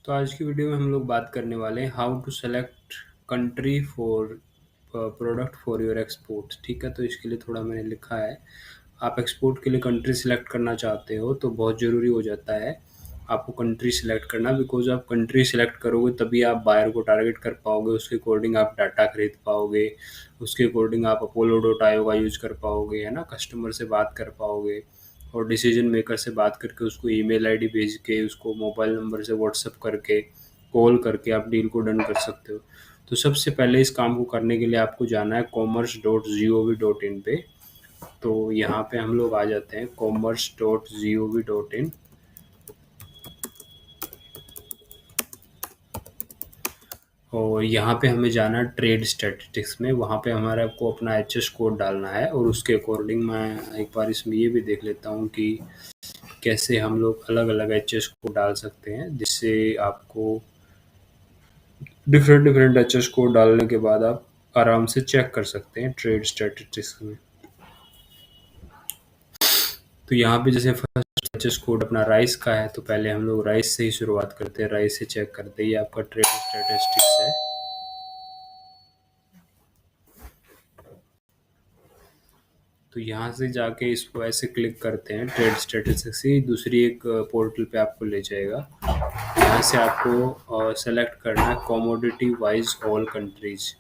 तो आज की वीडियो में हम लोग बात करने वाले हैं how to select country for product for your export. ठीक है, तो इसके लिए थोड़ा मैंने लिखा है। आप एक्सपोर्ट के लिए कंट्री सिलेक्ट करना चाहते हो तो बहुत ज़रूरी हो जाता है आपको कंट्री सिलेक्ट करना, बिकॉज आप कंट्री सिलेक्ट करोगे तभी आप बायर को टारगेट कर पाओगे, उसके अकॉर्डिंग आप डाटा खरीद पाओगे, उसके अकॉर्डिंग आप अपोलो डॉट आयो का यूज़ कर पाओगे, है ना, कस्टमर से बात कर पाओगे और डिसीजन मेकर से बात करके उसको ईमेल आईडी भेज के, उसको मोबाइल नंबर से व्हाट्सअप करके, कॉल करके आप डील को डन कर सकते हो। तो सबसे पहले इस काम को करने के लिए आपको जाना है commerce.gov.in पे। तो यहाँ पे हम लोग आ जाते हैं commerce.gov.in और यहाँ पे हमें जाना है ट्रेड स्टैटिस्टिक्स में। वहाँ पे हमारे आपको अपना एच कोड डालना है और उसके अकॉर्डिंग मैं एक बार इसमें ये भी देख लेता हूँ कि कैसे हम लोग अलग अलग एच कोड डाल सकते हैं, जिससे आपको डिफरेंट डिफरेंट एच कोड डालने के बाद आप आराम से चेक कर सकते हैं ट्रेड स्टैटिस्टिक्स में। तो यहाँ पे जैसे फर्स्ट एच कोड अपना राइस का है, तो पहले हम लोग राइस से ही शुरुआत करते हैं, राइस से चेक करते हैं। ये आपका ट्रेड स्टैटिस्टिक्स है। तो यहाँ से जाके इसको ऐसे क्लिक करते हैं, ट्रेड स्टैटिस्टिक्स से दूसरी एक पोर्टल पे आपको ले जाएगा। यहाँ से आपको सेलेक्ट करना है कमोडिटी वाइज ऑल कंट्रीज।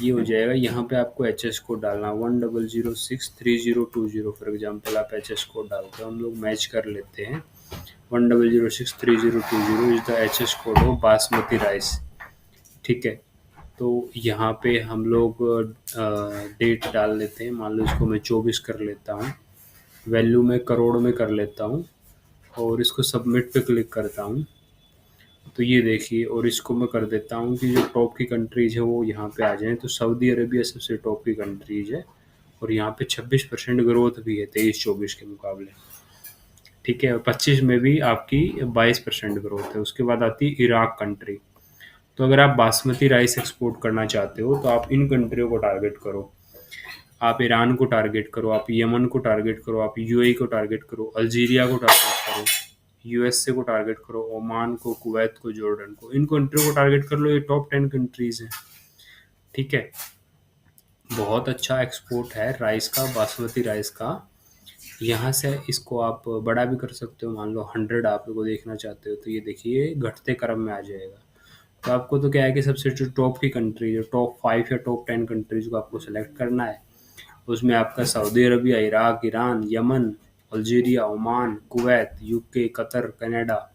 ये हो जाएगा। यहाँ पे आपको एच एस कोड डालना 10063020। फॉर एग्जाम्पल आप एच एस कोड डालते हो, हम लोग मैच कर लेते हैं। 10063020 is the H S code हो बासमती राइस। ठीक है, तो यहाँ पे हम लोग डेट डाल लेते हैं। मान लो इसको मैं 24 कर लेता हूँ, वैल्यू में करोड़ में कर लेता हूँ और इसको सबमिट पे क्लिक करता हूँ। तो ये देखिए, और इसको मैं कर देता हूँ कि जो टॉप की कंट्रीज है वो यहाँ पे आ जाएं। तो सऊदी अरेबिया सबसे टॉप की कंट्रीज है और यहाँ पे 26% ग्रोथ भी है 23-24 के मुकाबले। ठीक है, और 25 में भी आपकी 22% ग्रोथ है। उसके बाद आती है इराक कंट्री। तो अगर आप बासमती राइस एक्सपोर्ट करना चाहते हो तो आप इन कंट्रियों को टारगेट करो। आप ईरान को टारगेट करो, आप यमन को टारगेट करो, आप यूएई को टारगेट करो, अल्जीरिया को टारगेट करो, यूएसए को टारगेट करो, ओमान को, कुवैत को, जॉर्डन को। इन कंट्रियों को टारगेट कर लो, ये टॉप 10 कंट्रीज हैं। ठीक है, बहुत अच्छा एक्सपोर्ट है राइस का, बासमती राइस का। यहाँ से इसको आप बड़ा भी कर सकते हो। मान लो 100 आप लोग को देखना चाहते हो तो ये देखिए घटते क्रम में आ जाएगा। तो आपको तो क्या है कि सबसे जो टॉप की कंट्री, जो टॉप 5 या टॉप 10 कंट्रीज को आपको सेलेक्ट करना है। उसमें आपका Saudi Arabia, Iraq, Iran, Yemen, Algeria, Oman, Kuwait, UK, Qatar, Canada,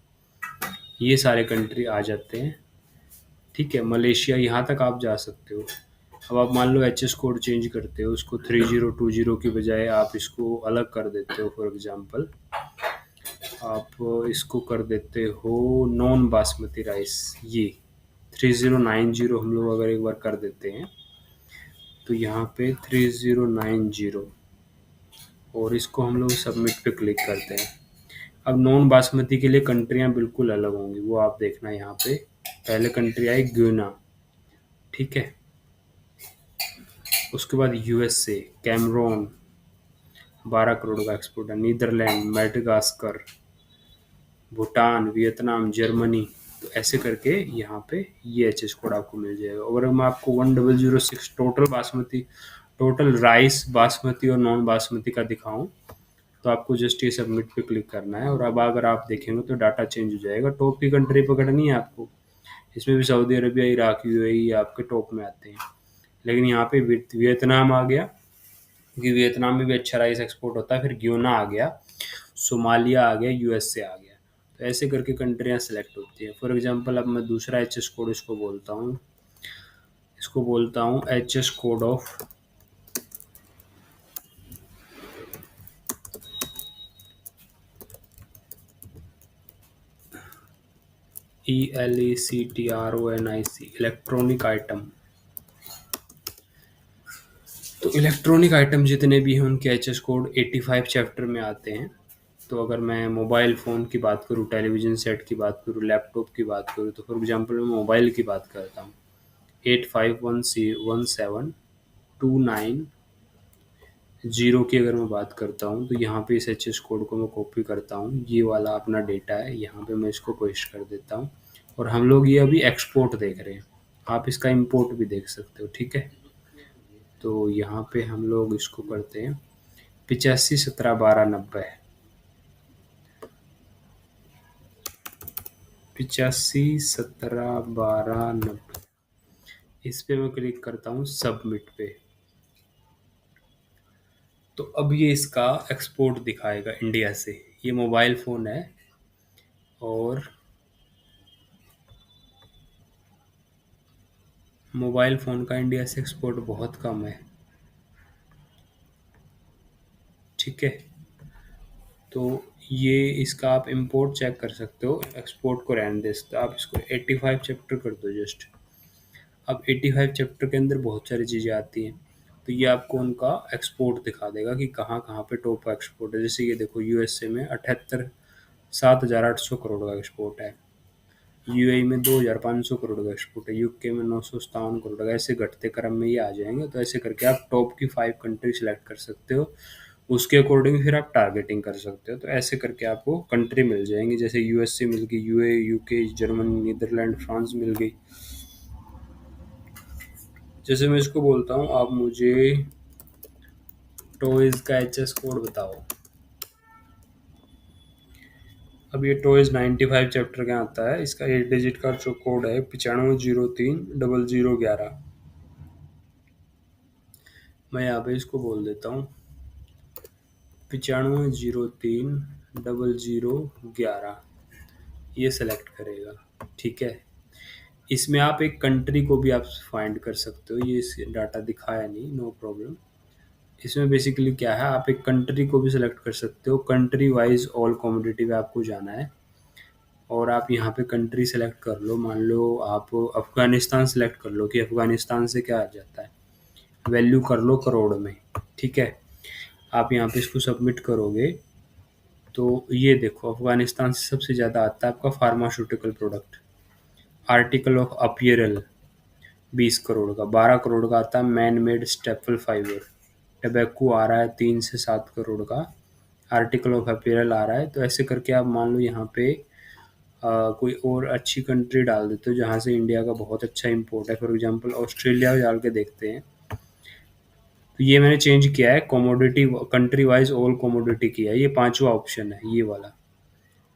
ये सारे कंट्री आ जाते हैं। ठीक है, मलेशिया, यहाँ तक आप जा सकते हो। अब आप मान लो एच एस कोड चेंज करते हो, उसको 3020 की बजाय आप इसको अलग कर देते हो। फॉर एग्जांपल आप इसको कर देते हो नॉन बासमती राइस। ये 3090 हम लोग अगर एक बार कर देते हैं तो यहाँ पे 3090 और इसको हम लोग सबमिट पे क्लिक करते हैं। अब नॉन बासमती के लिए कंट्रियाँ बिल्कुल अलग होंगी, वो आप देखना यहाँ पे। पहले कंट्री आई ग्यूना। ठीक है, उसके बाद यूएसए, कैमरून, 12 करोड़ का एक्सपोर्ट है। Netherland, Madagascar, Bhutan, Vietnam, Germany. तो ऐसे करके यहाँ पे ये एच एस कोड आपको मिल जाएगा। अगर मैं आपको 1006 total basmati, total rice basmati और नॉन बासमती का दिखाऊं तो आपको जस्ट ये सबमिट पे क्लिक करना है। और अब अगर आप देखेंगे तो डाटा चेंज हो जाएगा। टॉप की कंट्री पकड़नी है आपको, इसमें भी सऊदी अरबिया, इराक, यूएई आपके टॉप में आते हैं। लेकिन यहाँ पे वियतनाम आ गया, क्योंकि वियतनाम में भी अच्छा राइस एक्सपोर्ट होता है। फिर ग्योना आ गया, सोमालिया आ गया, यूएसए आ गया। तो ऐसे करके कंट्रियाँ सेलेक्ट होती हैं। फॉर एग्जांपल अब मैं दूसरा एच एस कोड इसको बोलता हूँ, H S code of ELECTRONIC, electronic item. तो इलेक्ट्रॉनिक आइटम जितने भी हैं उनके एच एस कोड 85 चैप्टर में आते हैं। तो अगर मैं मोबाइल फ़ोन की बात करूँ, टेलीविज़न सेट की बात करूँ, लैपटॉप की बात करूँ, तो फॉर एग्जांपल मैं मोबाइल की बात करता हूँ। 851729 की अगर मैं बात करता हूँ तो यहाँ पे इस एच एस कोड को मैं कॉपी करता हूँ। ये वाला अपना डेटा है, यहाँ पे मैं इसको पेस्ट कर देता हूँ। और हम लोग ये अभी एक्सपोर्ट देख रहे हैं। आप इसका इंपोर्ट भी देख सकते हो, ठीक है। तो यहाँ पे हम लोग इसको करते हैं 85 17 12 90। 85 17 12 90, इस पे मैं क्लिक करता हूँ सबमिट पे। तो अब ये इसका एक्सपोर्ट दिखाएगा इंडिया से। ये मोबाइल फ़ोन है और मोबाइल फ़ोन का इंडिया से एक्सपोर्ट बहुत कम है, ठीक है। तो ये इसका आप इंपोर्ट चेक कर सकते हो, एक्सपोर्ट को रहने दे सकते हो। आप इसको 85 चैप्टर कर दो जस्ट। अब 85 चैप्टर के अंदर बहुत सारी चीज़ें आती हैं, तो ये आपको उनका एक्सपोर्ट दिखा देगा कि कहाँ कहाँ पे टॉप एक्सपोर्ट है। जैसे ये देखो, यूएसए में 78 7,800 करोड़ का एक्सपोर्ट है, यूएई में 2,500 करोड़ का एक्सपोर्ट है, यूके में 957 करोड़ का। ऐसे घटते क्रम में ये आ जाएंगे। तो ऐसे करके आप टॉप की 5 कंट्री सेलेक्ट कर सकते हो, उसके अकॉर्डिंग फिर आप टारगेटिंग कर सकते हो। तो ऐसे करके आपको कंट्री मिल जाएंगी, जैसे यूएसए मिल गई, UA, UK, Germany, Netherlands, France मिल गई। जैसे मैं इसको बोलता हूँ, आप मुझे टॉयज का एचएस कोड बताओ। अब ये टॉयज 95 चैप्टर का आता है। इसका 8 डिजिट का जो कोड है 95030011। मैं यहाँ पे इसको बोल देता हूँ 95030011। ये सेलेक्ट करेगा, ठीक है। इसमें आप एक कंट्री को भी आप फाइंड कर सकते हो। ये इस डाटा दिखाया नहीं, नो प्रॉब्लम। इसमें बेसिकली क्या है, आप एक कंट्री को भी सिलेक्ट कर सकते हो। कंट्री वाइज ऑल कमोडिटी पे आपको जाना है और आप यहाँ पे कंट्री सेलेक्ट कर लो। मान लो आप अफ़गानिस्तान सेलेक्ट कर लो कि अफ़गानिस्तान से क्या आ जाता है, वैल्यू कर लो करोड़ में, ठीक है। आप यहाँ पे इसको सबमिट करोगे तो ये देखो, अफ़गानिस्तान से सबसे ज़्यादा आता है आपका pharmaceutical product. Article of apparel 20 crore का, 12 करोड़ का आता है man made staple fibre. Tobacco आ रहा है 3 से 7 करोड़ का। आर्टिकल ऑफ अपीयरल आ रहा है। तो ऐसे करके आप मान लो यहाँ पे कोई और अच्छी कंट्री डाल देते हो जहाँ से इंडिया का बहुत अच्छा इंपोर्ट है। फॉर एग्जांपल ऑस्ट्रेलिया डाल के देखते हैं। तो ये मैंने चेंज किया है, commodity country wise all commodity किया है। ये 5वां ऑप्शन है ये वाला।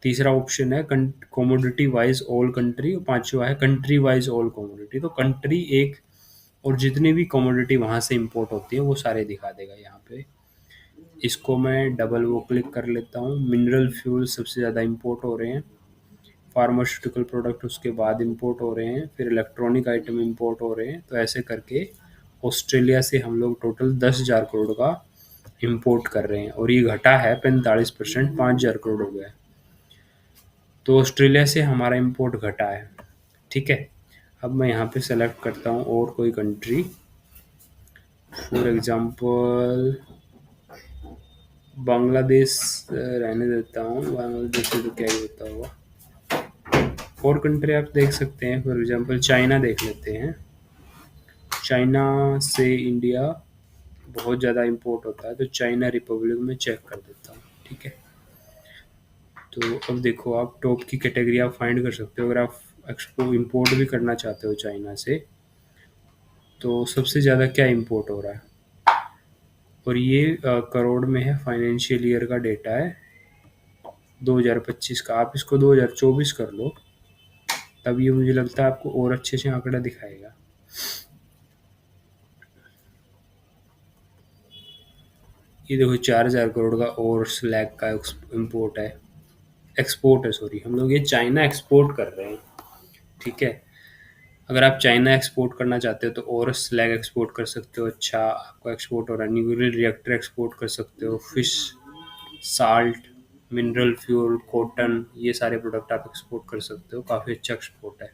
तीसरा ऑप्शन है कमोडिटी वाइज ऑल कंट्री, 5वां है कंट्री वाइज ऑल कमोडिटी। तो कंट्री एक और जितनी भी कमोडिटी वहाँ से इंपोर्ट होती है वो सारे दिखा देगा यहाँ पे। इसको मैं डबल वो क्लिक कर लेता हूँ। मिनरल फ्यूल सबसे ज़्यादा इंपोर्ट हो रहे हैं, फार्मास्यूटिकल प्रोडक्ट उसके बाद इंपोर्ट हो रहे हैं, फिर इलेक्ट्रॉनिक आइटम इंपोर्ट हो रहे हैं। तो ऐसे करके ऑस्ट्रेलिया से हम लोग टोटल 10,000 करोड़ का इंपोर्ट कर रहे हैं और ये घटा है 45%, 5,000 करोड़ हो गया है। तो ऑस्ट्रेलिया से हमारा इंपोर्ट घटा है, ठीक है। अब मैं यहाँ पे सेलेक्ट करता हूँ और कोई कंट्री, फॉर एग्जांपल बांग्लादेश रहने देता हूँ। बांग्लादेश से तो क्या ही होता होगा। और कंट्री आप देख सकते हैं, फॉर एग्जांपल चाइना देख लेते हैं। चाइना से इंडिया बहुत ज़्यादा इंपोर्ट होता है, तो चाइना रिपब्लिक में चेक कर देता हूँ, ठीक है। तो अब देखो, आप टॉप की कैटेगरी आप फाइंड कर सकते हो। अगर आप एक्सपो इंपोर्ट भी करना चाहते हो चाइना से, तो सबसे ज़्यादा क्या इंपोर्ट हो रहा है, और ये करोड़ में है। फाइनेंशियल ईयर का डेटा है 2025 का। आप इसको 2024 कर लो, तब ये मुझे लगता है आपको और अच्छे से आंकड़ा दिखाएगा। ये देखो 4,000 करोड़ का और स्लैग का इम्पोर्ट है, एक्सपोर्ट है सॉरी। हम लोग ये चाइना एक्सपोर्ट कर रहे हैं, ठीक है। अगर आप चाइना एक्सपोर्ट करना चाहते हो तो और स्लैग एक्सपोर्ट कर सकते हो। अच्छा, आपका एक्सपोर्ट हो रहा है। न्यूक्लियर रिएक्टर एक्सपोर्ट कर सकते हो, fish, salt, mineral fuel, cotton, ये सारे प्रोडक्ट आप एक्सपोर्ट कर सकते हो। काफ़ी अच्छा एक्सपोर्ट है।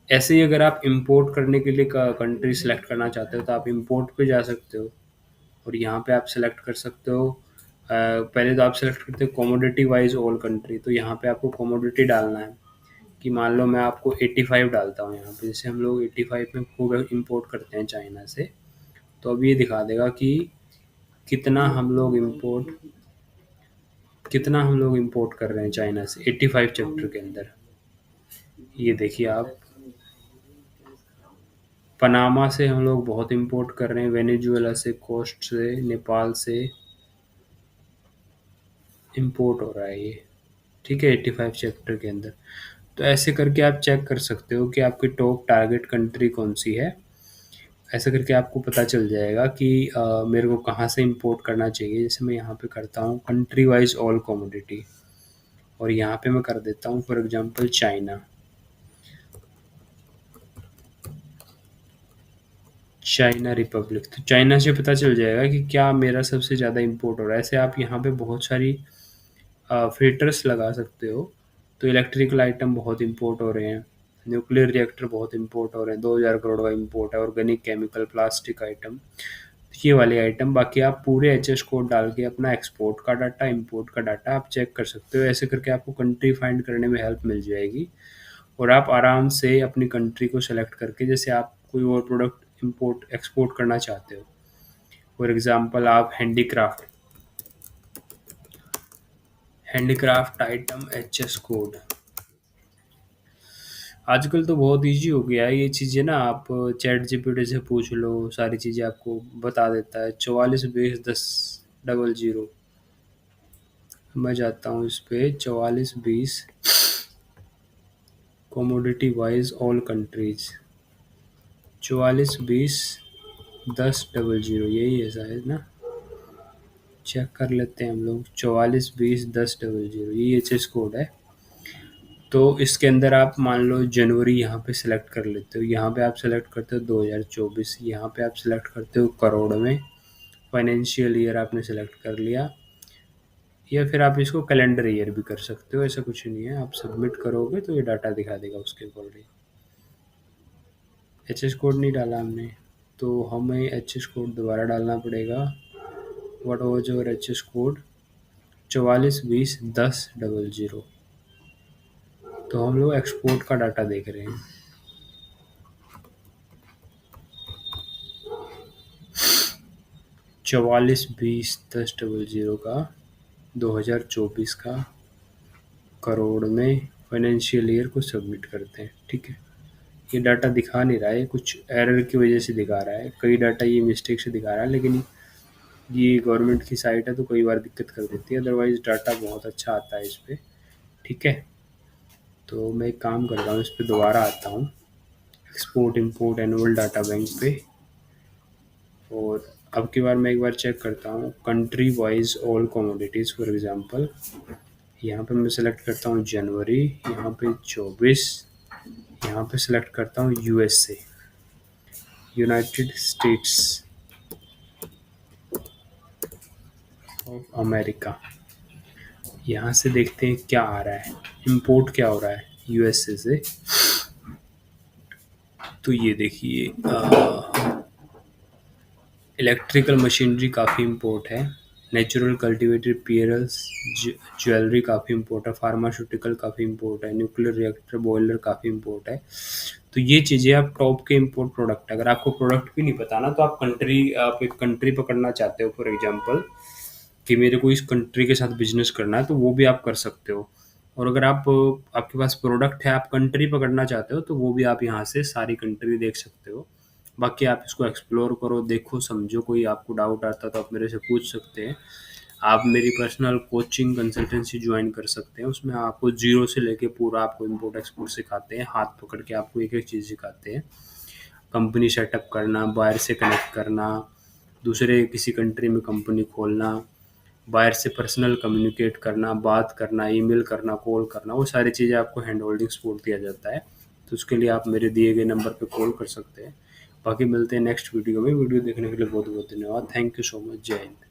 ऐसे ही अगर आप इंपोर्ट करने के लिए कंट्री सेलेक्ट करना चाहते हो तो आप इंपोर्ट पे जा सकते हो और यहाँ पे आप सेलेक्ट कर सकते हो। पहले तो आप सेलेक्ट करते हो कमोडिटी वाइज ऑल कंट्री। तो यहाँ पे आपको कमोडिटी डालना है कि मान लो मैं आपको 85 डालता हूँ यहाँ पे। जैसे हम लोग 85 में खूब इंपोर्ट करते हैं चाइना से, तो अब ये दिखा देगा कि कितना हम लोग इंपोर्ट कर रहे हैं चाइना से 85 चैप्टर के अंदर। ये देखिए आप, पनामा से हम लोग बहुत इंपोर्ट कर रहे हैं, वेनेजुएला से, कोस्ट से, नेपाल से इंपोर्ट हो रहा है ये। ठीक है, 85 चैप्टर के अंदर। तो ऐसे करके आप चेक कर सकते हो कि आपकी टॉप टारगेट कंट्री कौन सी है। ऐसा करके आपको पता चल जाएगा कि मेरे को कहाँ से इंपोर्ट करना चाहिए। जैसे मैं यहाँ पे करता हूँ कंट्री वाइज ऑल कमोडिटी, और यहाँ पे मैं कर देता हूँ for example China. China Republic, तो चाइना से पता चल जाएगा कि क्या मेरा सबसे ज़्यादा इंपोर्ट हो रहा है। ऐसे आप यहाँ पे बहुत सारी फिल्टर्स लगा सकते हो। तो इलेक्ट्रिकल आइटम बहुत इंपोर्ट हो रहे हैं, न्यूक्लियर रिएक्टर बहुत इंपोर्ट हो रहे हैं, 2000 करोड़ का इंपोर्ट है, ऑर्गेनिक केमिकल, प्लास्टिक आइटम, ये वाले आइटम। बाकी आप पूरे एच कोड डाल के अपना एक्सपोर्ट का डाटा, इंपोर्ट का डाटा आप चेक कर सकते हो। ऐसे करके आपको कंट्री फाइंड करने में हेल्प मिल जाएगी, और आप आराम से अपनी कंट्री को सेलेक्ट करके, जैसे आप कोई और प्रोडक्ट इंपोर्ट एक्सपोर्ट करना चाहते हो, फॉर एग्जांपल आप हैंडीक्राफ्ट आइटम एच कोड। आजकल तो बहुत इजी हो गया है ये चीज़ें ना, आप चैट जीपीटी से पूछ लो, सारी चीज़ें आपको बता देता है। 44 20 10 00। मैं जाता हूँ इस पे 44 20 कमोडिटी वाइज ऑल कंट्रीज, 44 20 10 00, यही है शायद ना। चेक कर लेते हैं हम लोग, 44 20 10 00, ये एच एस कोड है। तो इसके अंदर आप मान लो जनवरी यहाँ पे सिलेक्ट कर लेते हो, यहाँ पे आप सिलेक्ट करते हो 2024, यहाँ पे आप सिलेक्ट करते हो करोड़ में, फाइनेंशियल ईयर आपने सिलेक्ट कर लिया, या फिर आप इसको कैलेंडर ईयर भी कर सकते हो। ऐसा कुछ नहीं है, आप सबमिट करोगे तो ये डाटा दिखा देगा उसके अकॉर्डिंग। एच एस कोड नहीं डाला हमने, तो हमें एच एस कोड दोबारा डालना पड़ेगा। What was your H S code? 44 20 10 00। तो हम लोग एक्सपोर्ट का डाटा देख रहे हैं। 44 20 10 00 का, 2024 का, करोड़ में, फाइनेंशियल ईयर को सबमिट करते हैं। ठीक है, ये डाटा दिखा नहीं रहा है, कुछ एरर की वजह से दिखा रहा है, कई डाटा ये मिस्टेक से दिखा रहा है, लेकिन ये गवर्नमेंट की साइट है तो कई बार दिक्कत कर देती है। अदरवाइज डाटा बहुत अच्छा आता है इस पर। ठीक है, तो मैं एक काम करता हूँ, इस पर दोबारा आता हूँ, export import annual data bank पे, और अब की बार मैं एक बार चेक करता हूँ country wise all commodities. For example यहाँ पे मैं सेलेक्ट करता हूँ जनवरी, यहाँ पे 24, यहाँ पे सेलेक्ट करता हूँ USA, United states of America. यहाँ से देखते हैं क्या आ रहा है, इंपोर्ट क्या हो रहा है यूएसए से। तो ये देखिए इलेक्ट्रिकल मशीनरी काफ़ी इम्पोर्ट है, नेचुरल कल्टिवेटेड पियरल्स, ज्वेलरी काफ़ी इम्पोर्ट है, फार्मास्यूटिकल काफ़ी इम्पोर्ट है, न्यूक्लियर रिएक्टर बॉयलर काफ़ी इम्पोर्ट है। तो ये चीज़ें आप टॉप के इम्पोर्ट प्रोडक्ट, अगर आपको प्रोडक्ट भी नहीं पता ना, तो आप एक कंट्री पकड़ना चाहते हो फॉर एग्जांपल, कि मेरे को इस कंट्री के साथ बिजनेस करना है, तो वो भी आप कर सकते हो। और अगर आपके पास प्रोडक्ट है, आप कंट्री पकड़ना चाहते हो, तो वो भी आप यहाँ से सारी कंट्री देख सकते हो। बाकी आप इसको एक्सप्लोर करो, देखो, समझो, कोई आपको डाउट आता है तो आप मेरे से पूछ सकते हैं। आप मेरी पर्सनल कोचिंग कंसल्टेंसी ज्वाइन कर सकते हैं, उसमें आपको जीरो से लेके पूरा आपको इम्पोर्ट एक्सपोर्ट सिखाते हैं, हाथ पकड़ के आपको एक एक चीज़ सिखाते हैं। कंपनी सेटअप करना, बायर से कनेक्ट करना, दूसरे किसी कंट्री में कंपनी खोलना, बायर से पर्सनल कम्युनिकेट करना, बात करना, ईमेल करना, कॉल करना, वो सारी चीज़ें आपको हैंड होल्डिंग सपोर्ट दिया जाता है। तो उसके लिए आप मेरे दिए गए नंबर पे कॉल कर सकते हैं। बाकी मिलते हैं नेक्स्ट वीडियो में। वीडियो देखने के लिए बहुत बहुत धन्यवाद। Thank you so much. जय हिंद।